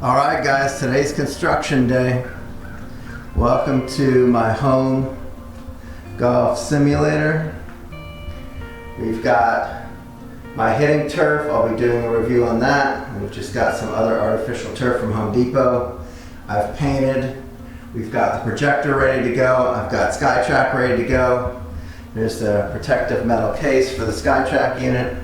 Alright guys, today's construction day. Welcome to my home golf simulator. We've got my hitting turf. I'll be doing a review on that. We've just got some other artificial turf from Home Depot. I've painted. We've got the projector ready to go. I've got Skytrak ready to go. There's the protective metal case for the Skytrak unit.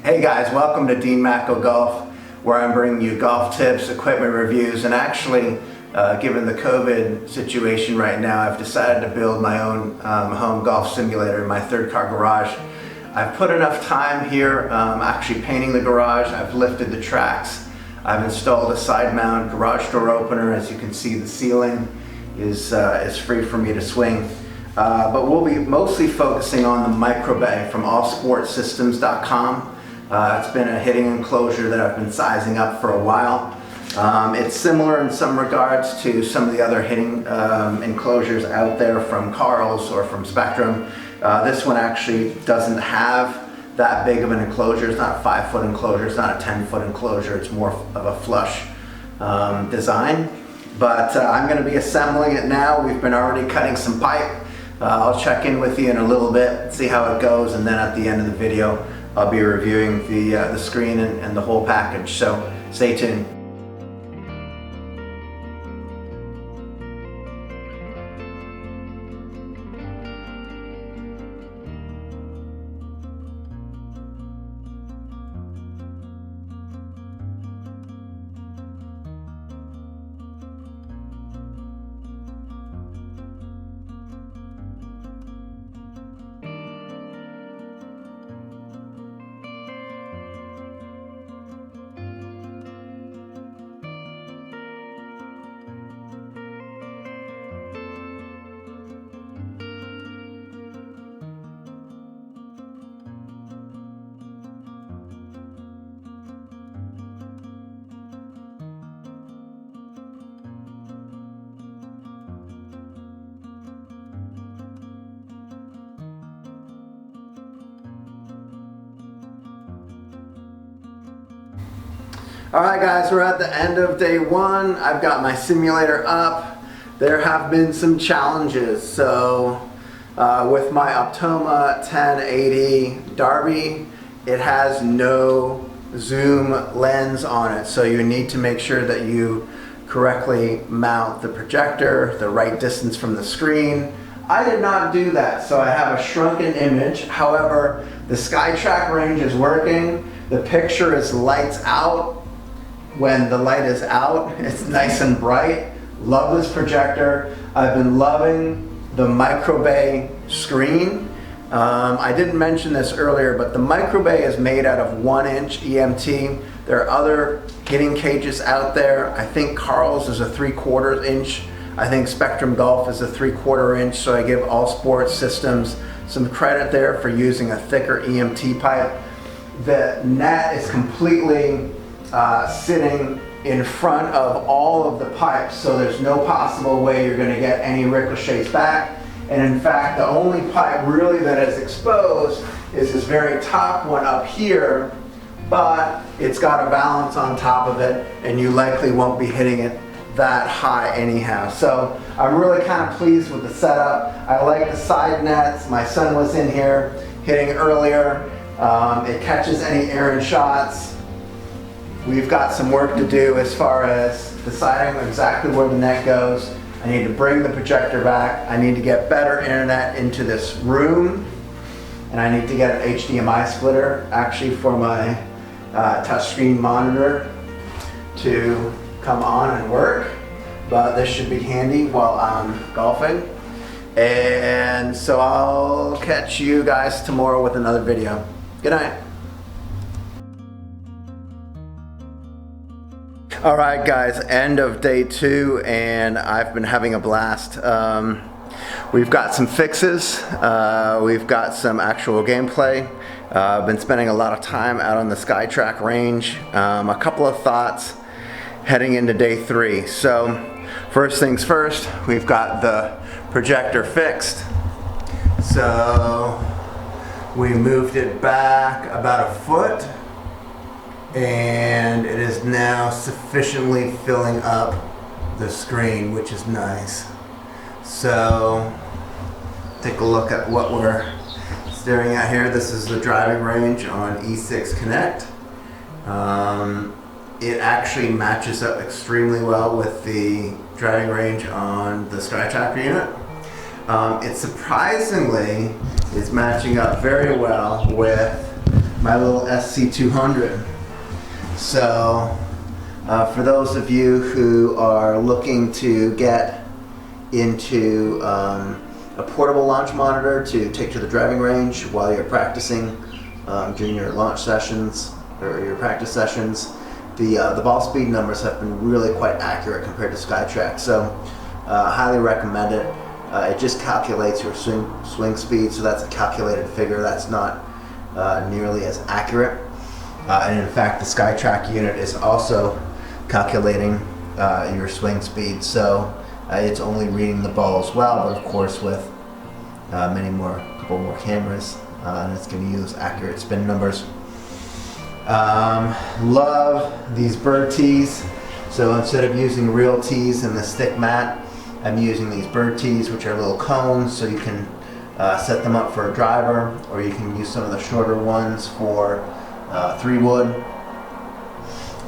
Hey guys, welcome to Dean Macco Golf, where I'm bringing you golf tips, equipment reviews, and actually, given the COVID situation right now, I've decided to build my own home golf simulator in my third car garage. I've put enough time here actually painting the garage. I've lifted the tracks. I've installed a side mount garage door opener. As you can see, the ceiling is free for me to swing. But we'll be mostly focusing on the MicroBay from allsportsystems.com. It's been a hitting enclosure that I've been sizing up for a while. It's similar in some regards to some of the other hitting enclosures out there from Carl's or from Spectrum. This one actually doesn't have that big of an enclosure. It's not a 5-foot enclosure, it's not a 10-foot enclosure, it's more of a flush design. But I'm going to be assembling it now. We've been already cutting some pipe. I'll check in with you in a little bit, see how it goes, and then at the end of the video I'll be reviewing the screen and the whole package, so stay tuned. Alright guys, we're at the end of day one. I've got my simulator up. There have been some challenges. So with my Optoma 1080 Darbee, it has no zoom lens on it. So you need to make sure that you correctly mount the projector the right distance from the screen. I did not do that, so I have a shrunken image. However, the Skytrak range is working. The picture is lights out. When the light is out, it's nice and bright. Love this projector. I've been loving the MicroBay screen. I didn't mention this earlier, but the MicroBay is made out of 1-inch EMT. There are other hitting cages out there. I think Carl's is a 3/4 inch. I think Spectrum Golf is a 3/4 inch. So I give All Sports Systems some credit there for using a thicker EMT pipe. The net is completely sitting in front of all of the pipes, so there's no possible way you're going to get any ricochets back. And in fact, the only pipe really that is exposed is this very top one up here, but it's got a balance on top of it, and you likely won't be hitting it that high anyhow. So I'm really kind of pleased with the setup. I like the side nets. My son was in here hitting earlier. It catches any errant shots. We've got some work to do as far as deciding exactly where the net goes. I need to bring the projector back. I need to get better internet into this room. And I need to get an HDMI splitter actually for my touchscreen monitor to come on and work. But this should be handy while I'm golfing. And so I'll catch you guys tomorrow with another video. Good night. Alright guys, end of day two, and I've been having a blast. We've got some fixes, we've got some actual gameplay. I've been spending a lot of time out on the Skytrak range. A couple of thoughts heading into day three. So first things first, we've got the projector fixed. So We moved it back about a foot, and it is now sufficiently filling up the screen, which is nice. So take a look at what we're staring at here. This is the driving range on E6 Connect. It actually matches up extremely well with the driving range on the Skytrak unit. It surprisingly is matching up very well with my little SC200. So for those of you who are looking to get into a portable launch monitor to take to the driving range while you're practicing during your launch sessions or your practice sessions, the ball speed numbers have been really quite accurate compared to Skytrak. So highly recommend it. It just calculates your swing speed, so that's a calculated figure. That's not nearly as accurate. And in fact, the Skytrak unit is also calculating your swing speed, so it's only reading the ball as well, but of course with couple more cameras, and it's going to use accurate spin numbers. Love these bird tees. So instead of using real tees in the stick mat, I'm using these bird tees, which are little cones, so you can set them up for a driver, or you can use some of the shorter ones for 3-wood.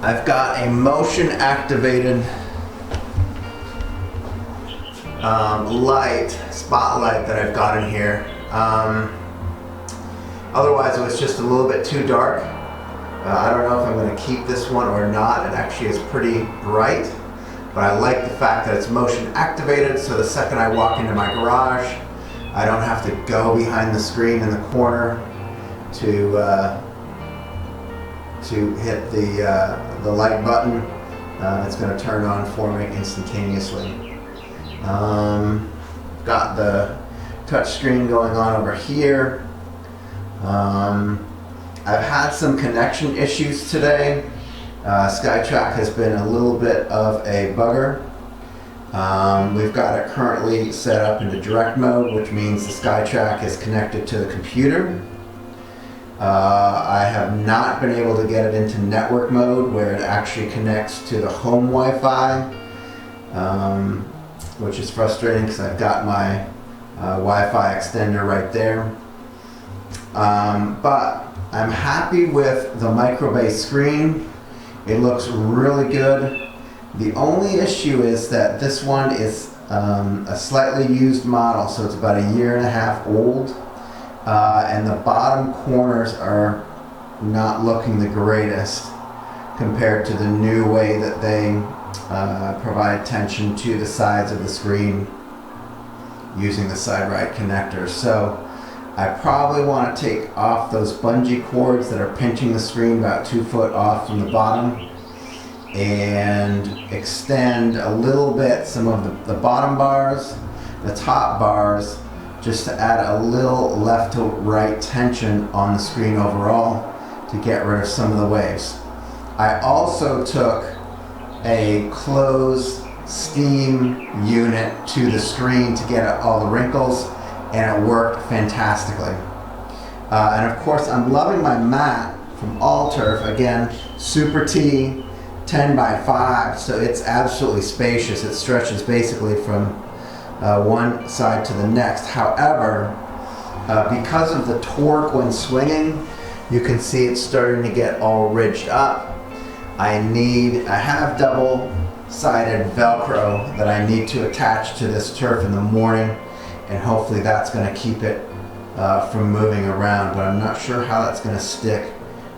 I've got a motion activated spotlight that I've got in here. Otherwise it was just a little bit too dark. I don't know if I'm going to keep this one or not. It actually is pretty bright, but I like the fact that it's motion activated, so the second I walk into my garage, I don't have to go behind the screen in the corner to hit the light button. It's going to turn on for me instantaneously. Got the touch screen going on over here. I've had some connection issues today. Skytrak has been a little bit of a bugger. We've got it currently set up into direct mode, which means the Skytrak is connected to the computer. I have not been able to get it into network mode, where it actually connects to the home Wi-Fi, which is frustrating because I've got my Wi-Fi extender right there. But I'm happy with the MicroBay screen. It looks really good. The only issue is that this one is a slightly used model, so it's about 1.5 years old, and the bottom corners are not looking the greatest compared to the new way that they provide tension to the sides of the screen using the side right connectors. So I probably want to take off those bungee cords that are pinching the screen about 2 foot off from the bottom, and extend a little bit some of the bottom bars, the top bars, just to add a little left to right tension on the screen overall to get rid of some of the waves. I also took a closed steam unit to the screen to get all the wrinkles, and it worked fantastically. And of course, I'm loving my mat from Allturf. Again, SuperTee 10x5, so it's absolutely spacious. It stretches basically from one side to the next. However, because of the torque when swinging, you can see it's starting to get all ridged up. I have double-sided Velcro that I need to attach to this turf in the morning, and hopefully that's going to keep it from moving around, but I'm not sure how that's going to stick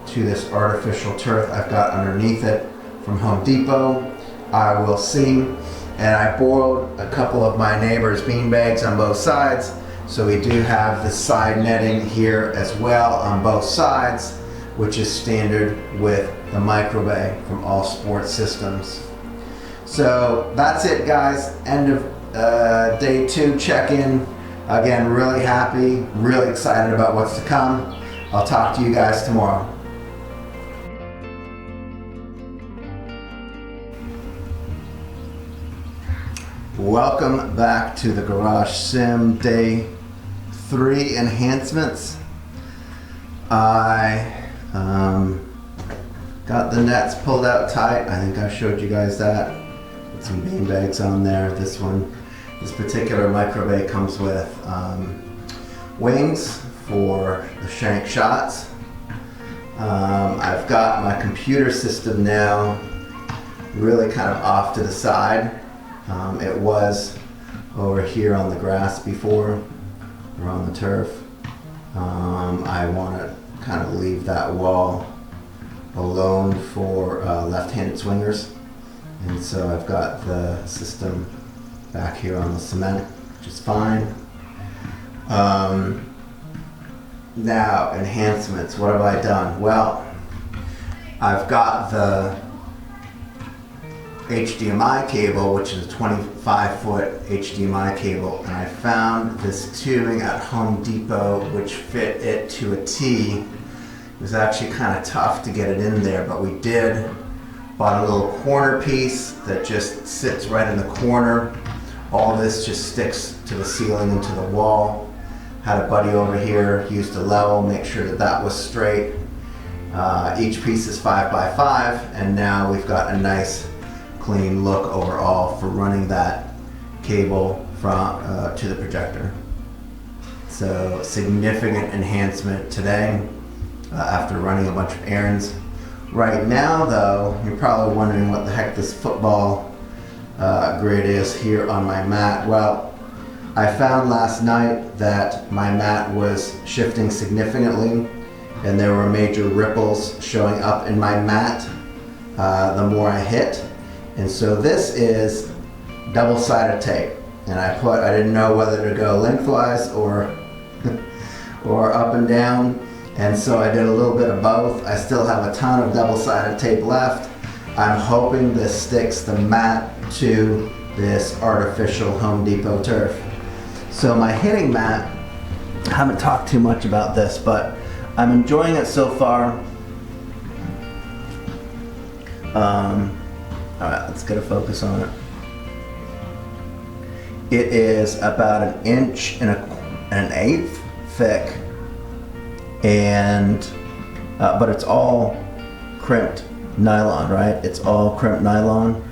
to this artificial turf I've got underneath it from Home Depot. I will see. And I borrowed a couple of my neighbor's beanbags on both sides, so we do have the side netting here as well on both sides, which is standard with the MicroBay from All Sports Systems. So that's it, guys. End of day 2 check-in. Again, really happy, really excited about what's to come. I'll talk to you guys tomorrow. Welcome back to the Garage Sim Day 3 enhancements. I got the nets pulled out tight. I think I showed you guys that. Put some bean bags on there. This particular MicroBay comes with wings for the shank shots. I've got my computer system now really kind of off to the side. It was over here on the grass before, or on the turf. I want to kind of leave that wall alone for left-handed swingers, and so I've got the system back here on the cement, which is fine. Now, enhancements, what have I done? Well, I've got the HDMI cable, which is a 25-foot HDMI cable, and I found this tubing at Home Depot which fit it to a T. It was actually kind of tough to get it in there, but we did. Bought a little corner piece that just sits right in the corner. All this just sticks to the ceiling and to the wall. Had a buddy over here, used a level, make sure that that was straight. Each piece is 5 by 5, and now we've got a nice clean look overall for running that cable from to the projector. So significant enhancement today after running a bunch of errands. Right now though, you're probably wondering what the heck this football grid is here on my mat. Well, I found last night that my mat was shifting significantly and there were major ripples showing up in my mat the more I hit. And so this is double-sided tape, and I didn't know whether to go lengthwise or up and down, and so I did a little bit of both. I still have a ton of double-sided tape left. I'm hoping this sticks the mat to this artificial Home Depot turf. So my hitting mat, I haven't talked too much about this, but I'm enjoying it so far. Alright, let's get a focus on it. It is about 1 inch and an eighth thick, and but it's all crimped nylon, right? It's all crimped nylon.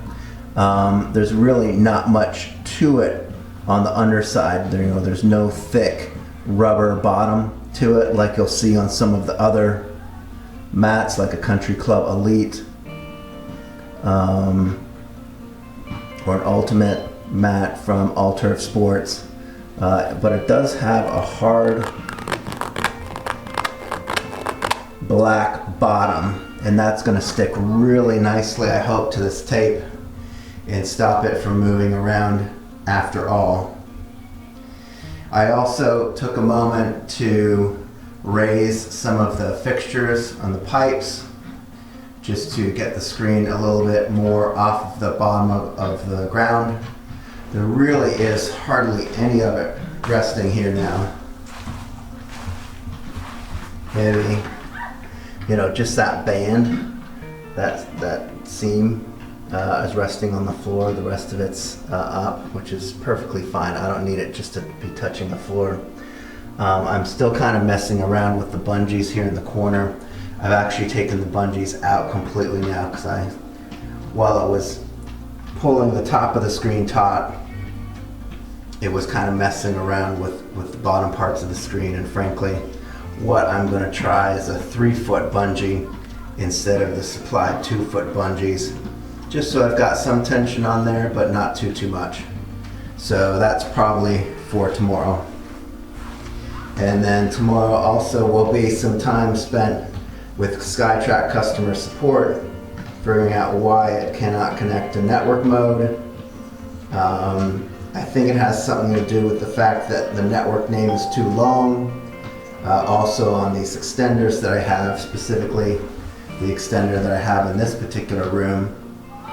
There's really not much to it on the underside. There's no thick rubber bottom to it like you'll see on some of the other mats, like a Country Club Elite. Or an Ultimate mat from Allturf Sports, but it does have a hard black bottom, and that's going to stick really nicely, I hope, to this tape and stop it from moving around after all. I also took a moment to raise some of the fixtures on the pipes, just to get the screen a little bit more off of the bottom of the ground. There really is hardly any of it resting here now. Maybe, just that band, that seam is resting on the floor. The rest of it's up, which is perfectly fine. I don't need it just to be touching the floor. I'm still kind of messing around with the bungees here in the corner. I've actually taken the bungees out completely now because while I was pulling the top of the screen taut, it was kind of messing around with the bottom parts of the screen, and frankly, what I'm going to try is a 3-foot bungee instead of the supplied 2-foot bungees, just so I've got some tension on there, but not too much. So that's probably for tomorrow. And then tomorrow also will be some time spent with Skytrak customer support, figuring out why it cannot connect to network mode. I think it has something to do with the fact that the network name is too long. Also on these extenders that I have, specifically the extender that I have in this particular room,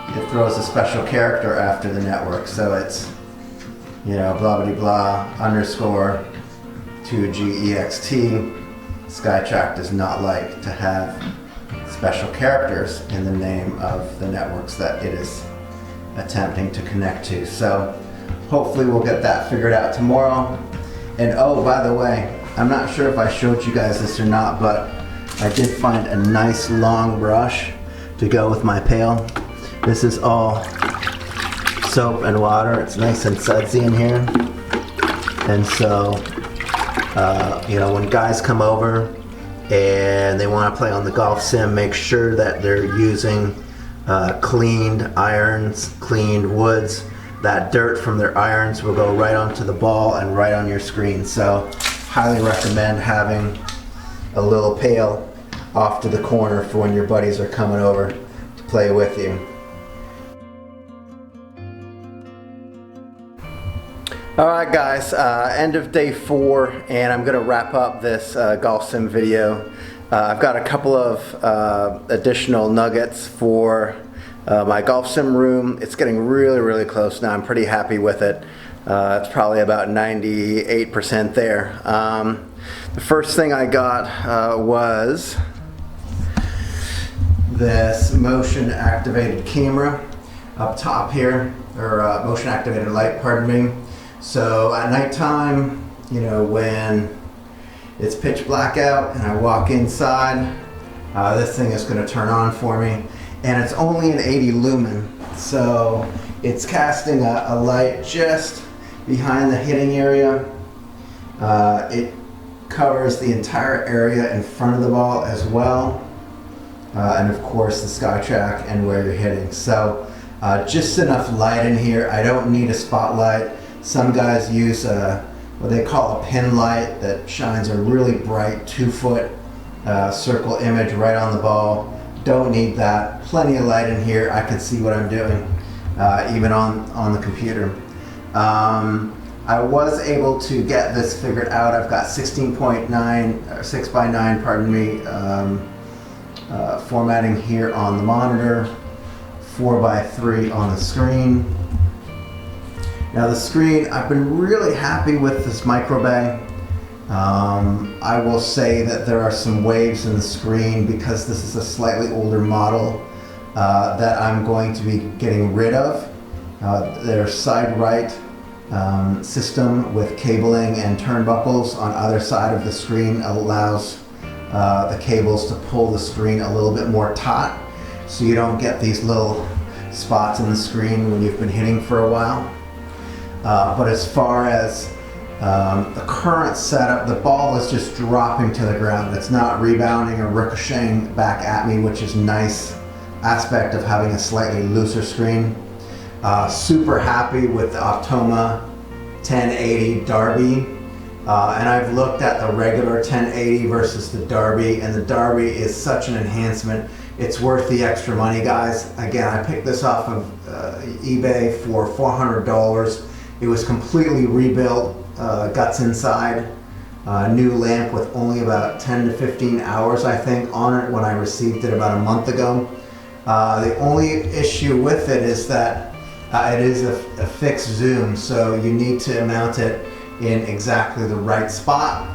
it throws a special character after the network. So it's, blah blah blah underscore 2GEXT. Skytrak does not like to have special characters in the name of the networks that it is attempting to connect to. So hopefully we'll get that figured out tomorrow. And oh, by the way, I'm not sure if I showed you guys this or not, but I did find a nice long brush to go with my pail. This is all soap and water. It's nice and sudsy in here. And so, you know, when guys come over and they want to play on the golf sim, make sure that they're using cleaned irons, cleaned woods. That dirt from their irons will go right onto the ball and right on your screen. So highly recommend having a little pail off to the corner for when your buddies are coming over to play with you. Alright guys, end of day 4, and I'm going to wrap up this golf sim video. I've got a couple of additional nuggets for my golf sim room. It's getting really close now. I'm pretty happy with it. It's probably about 98% there. The first thing I got was this motion activated camera up top here, or motion activated light, pardon me. So at nighttime, you know, when it's pitch black out and I walk inside, this thing is going to turn on for me. And it's only an 80 lumen, so it's casting a light just behind the hitting area. It covers the entire area in front of the ball as well, and of course the Skytrak and where you're hitting. So just enough light in here. I don't need a spotlight. Some guys use what they call a pin light that shines a really bright 2-foot circle image right on the ball. Don't need that. Plenty of light in here. I can see what I'm doing, even on the computer. I was able to get this figured out. I've got 16.9, 6x9, pardon me, formatting here on the monitor, 4x3 on the screen. Now the screen, I've been really happy with this MicroBay. I will say that there are some waves in the screen because this is a slightly older model that I'm going to be getting rid of. Their side right system with cabling and turnbuckles on either side of the screen allows the cables to pull the screen a little bit more taut, so you don't get these little spots in the screen when you've been hitting for a while. But as far as the current setup, the ball is just dropping to the ground. It's not rebounding or ricocheting back at me, which is a nice aspect of having a slightly looser screen. Super happy with the Optoma 1080 Darbee. And I've looked at the regular 1080 versus the Darbee, and the Darbee is such an enhancement. It's worth the extra money, guys. Again, I picked this off of eBay for $400. It was completely rebuilt. Guts inside, new lamp with only about 10 to 15 hours I think on it when I received it about a month ago. The only issue with it is that it is a fixed zoom, so you need to mount it in exactly the right spot.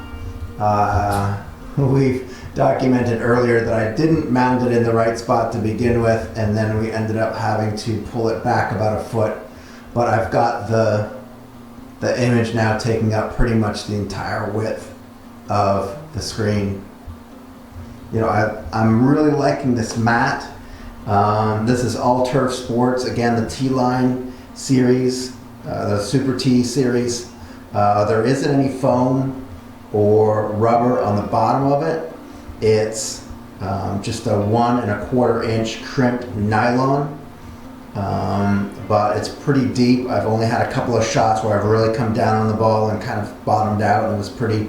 We've documented earlier that I didn't mount it in the right spot to begin with, and then we ended up having to pull it back about a foot. But I've got the image now taking up pretty much the entire width of the screen. You know, I'm really liking this mat. This is Allturf Sports, again the T-Line series, the SuperTee series. There isn't any foam or rubber on the bottom of it. It's just a 1 1/4 inch crimped nylon. But it's pretty deep. I've only had a couple of shots where I've really come down on the ball and kind of bottomed out, and it was pretty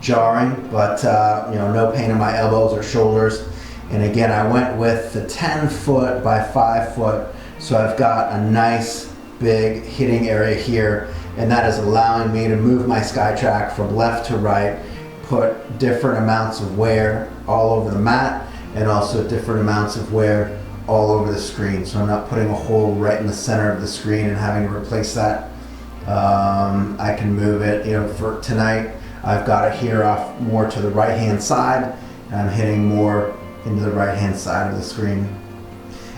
jarring, but you know, no pain in my elbows or shoulders. And again, I went with the 10-foot by 5-foot, so I've got a nice big hitting area here, and that is allowing me to move my Skytrak from left to right, put different amounts of wear all over the mat, and also different amounts of wear all over the screen, so I'm not putting a hole right in the center of the screen and having to replace that. I can move it, you know, for tonight I've got it here off more to the right hand side, and I'm hitting more into the right hand side of the screen.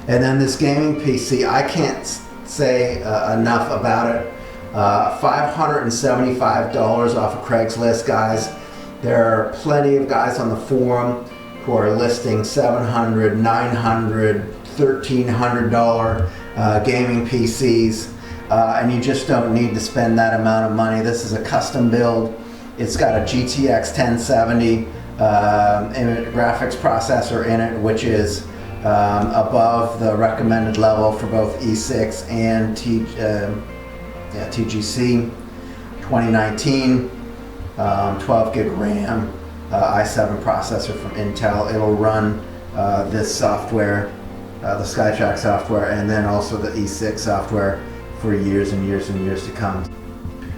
And then this gaming PC, I can't say enough about it. $575 off of Craigslist, guys. There are plenty of guys on the forum who are listing $700, $900, $1,300 gaming PCs, and you just don't need to spend that amount of money. This is a custom build. It's got a GTX 1070 graphics processor in it, which is above the recommended level for both E6 and TGC. 2019, 12 gig RAM, i7 processor from Intel. It'll run this software, the Skytrak software, and then also the E6 software for years and years and years to come.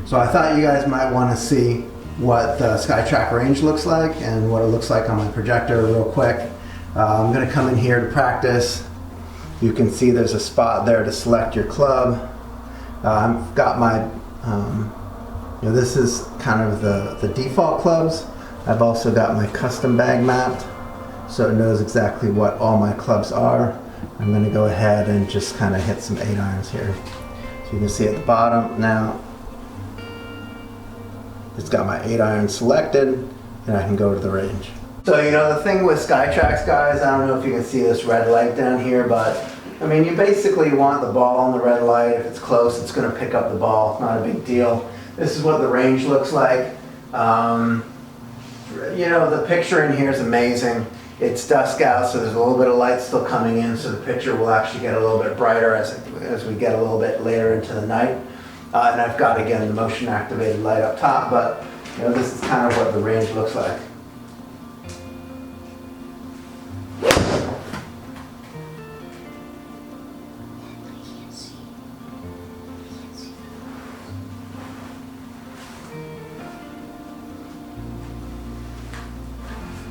So I thought you guys might want to see what the Skytrak range looks like and what it looks like on my projector real quick. I'm going to come in here to practice. You can see there's a spot there to select your club. I've got my, this is kind of the default clubs. I've also got my custom bag mapped, so it knows exactly what all my clubs are. I'm going to go ahead and just kind of hit some 8-irons here. So you can see at the bottom now, it's got my 8-iron selected, and I can go to the range. So the thing with Skytraks, guys, I don't know if you can see this red light down here, but I mean, you basically want the ball on the red light. If it's close, it's going to pick up the ball. It's not a big deal. This is what the range looks like. The picture in here is amazing. It's dusk out, so there's a little bit of light still coming in, so the picture will actually get a little bit brighter as we get a little bit later into the night. And I've got, again, the motion activated light up top, but this is kind of what the range looks like.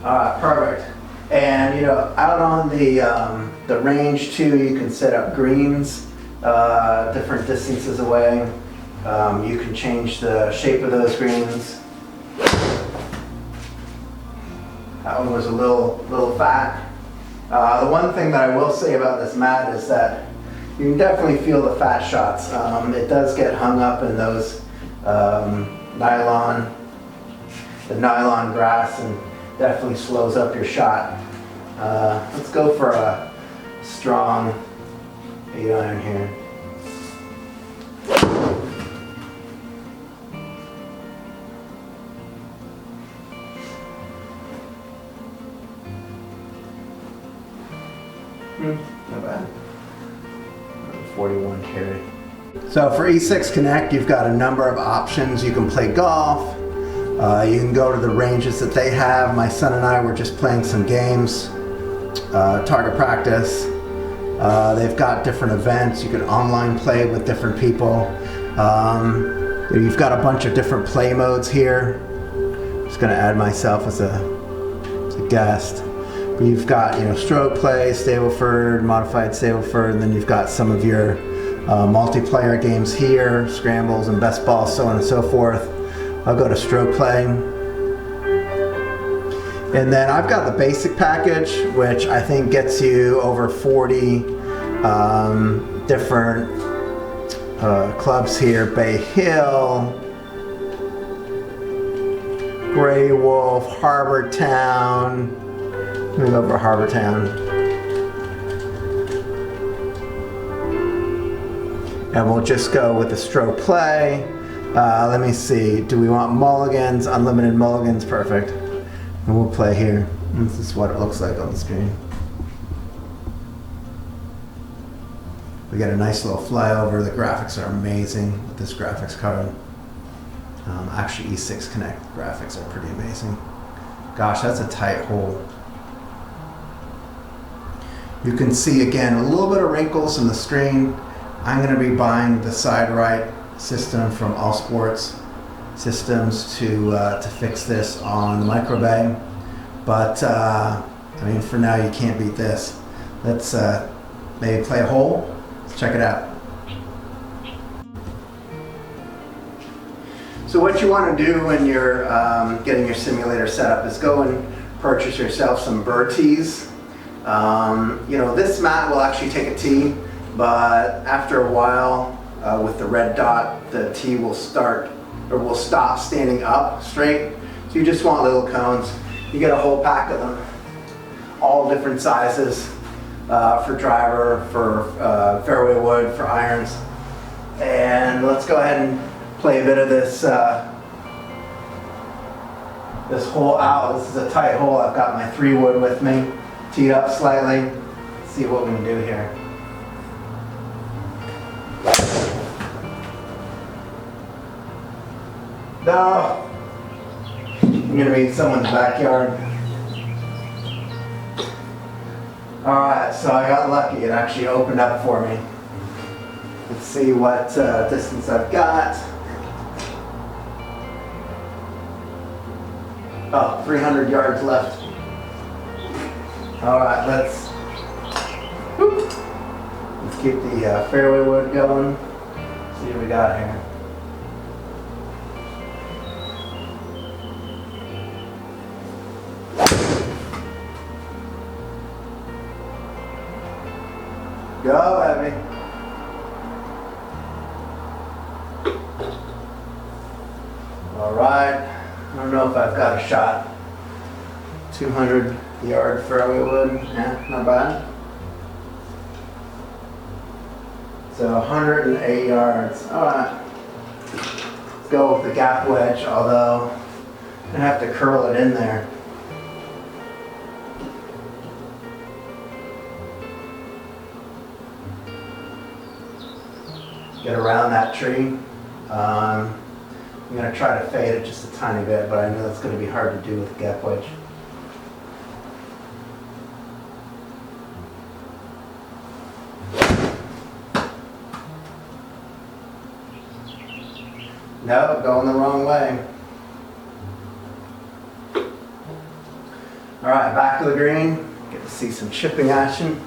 Alright, perfect. And out on the range too, you can set up greens different distances away. You can change the shape of those greens. That one was a little fat. The one thing that I will say about this mat is that you can definitely feel the fat shots. It does get hung up in those nylon grass, and definitely slows up your shot. Let's go for a strong 8-iron here. Not bad. 41 carry. So for E6 Connect, you've got a number of options. You can play golf. You can go to the ranges that they have. My son and I were just playing some games, target practice. They've got different events. You can online play with different people. You've got a bunch of different play modes here. I'm just going to add myself as a guest. But you've got stroke play, Stableford, modified Stableford, and then you've got some of your multiplayer games here, scrambles and best ball, so on and so forth. I'll go to stroke play. And then I've got the basic package, which I think gets you over 40 different clubs here. Bay Hill, Grey Wolf, Harbor Town. Let me go over Harbor Town. And we'll just go with the stroke play. Let me see, do we want mulligans? Unlimited mulligans, perfect. And we'll play here. This is what it looks like on the screen. We get a nice little flyover. The graphics are amazing with this graphics card. Actually, E6 Connect graphics are pretty amazing. Gosh, that's a tight hole. You can see, again, a little bit of wrinkles in the screen. I'm going to be buying the side right system from All Sports Systems to fix this on the MicroBay. But, I mean, for now, you can't beat this. Let's maybe play a hole. Let's check it out. So what you want to do when you're getting your simulator set up is go and purchase yourself some burr tees. This mat will actually take a tee, but after a while, with the red dot, the tee will stop standing up straight. So you just want little cones, you get a whole pack of them, all different sizes, for driver, for fairway wood, for irons. And let's go ahead and play a bit of this this hole out. This is a tight hole. I've got my 3 wood with me, teed up slightly. Let's see what we can do here. No! I'm gonna be in someone's backyard. Alright, so I got lucky. It actually opened up for me. Let's see what distance I've got. Oh, 300 yards left. Alright, let's keep the fairway wood going. See what we got here. Go, Abby. All right. I don't know if I've got a shot. 200 yard fairway wood. Yeah, not bad. So 108 yards. All right. Let's go with the gap wedge, although I'm gonna have to curl it in there. Get around that tree. I'm going to try to fade it just a tiny bit, but I know that's going to be hard to do with the gap wedge. No, going the wrong way. All right, back to the green. Get to see some chipping action.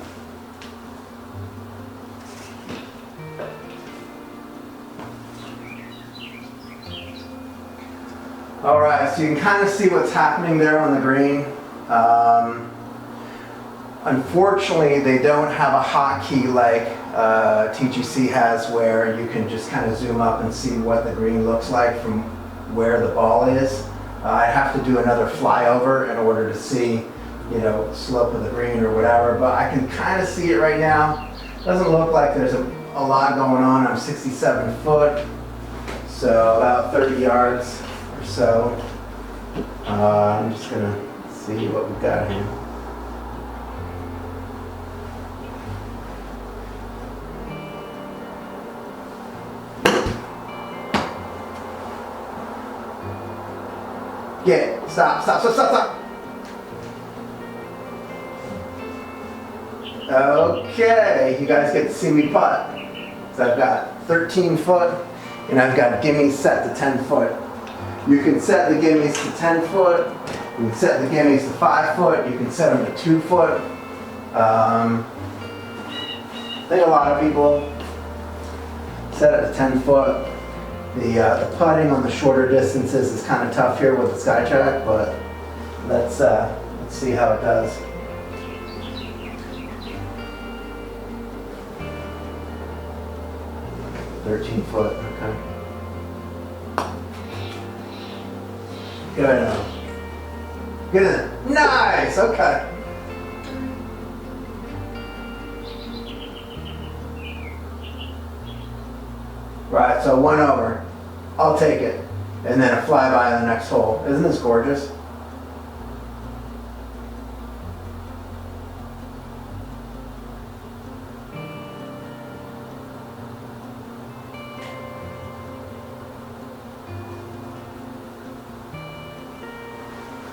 All right, so you can kind of see what's happening there on the green. Unfortunately, they don't have a hotkey like TGC has, where you can just kind of zoom up and see what the green looks like from where the ball is. I'd have to do another flyover in order to see, you know, slope of the green or whatever, but I can kind of see it right now. Doesn't look like there's a lot going on. I'm 67 foot, so about 30 yards. So I'm just gonna see what we've got here. Get stop. Okay, you guys get to see me putt. So I've got 13 foot and I've got gimmies set to 10 foot. You can set the gimmies to 10 foot, you can set the gimmies to 5 foot, you can set them to 2 foot. I think a lot of people set it to 10 foot. The putting on the shorter distances is kind of tough here with the Skytrak, but let's see how it does. "13 foot, okay. Good. Good. Nice. Okay. Right. So 1 over. I'll take it, and then a flyby on the next hole. Isn't this gorgeous?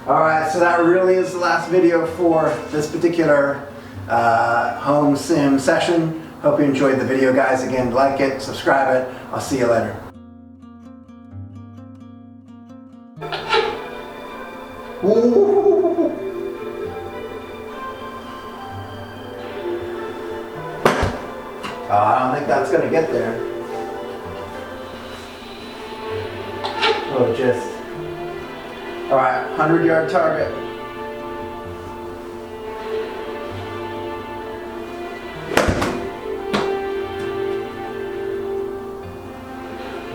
Alright, so that really is the last video for this particular home sim session. Hope you enjoyed the video, guys. Again, like it, subscribe it. I'll see you later. Ooh. I don't think that's going to get there. Oh, just. Alright, 100-yard target.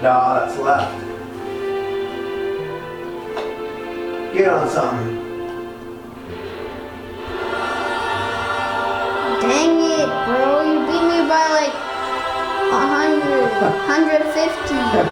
No, that's left. Get on something. Dang it, bro. You beat me by like 100, 150.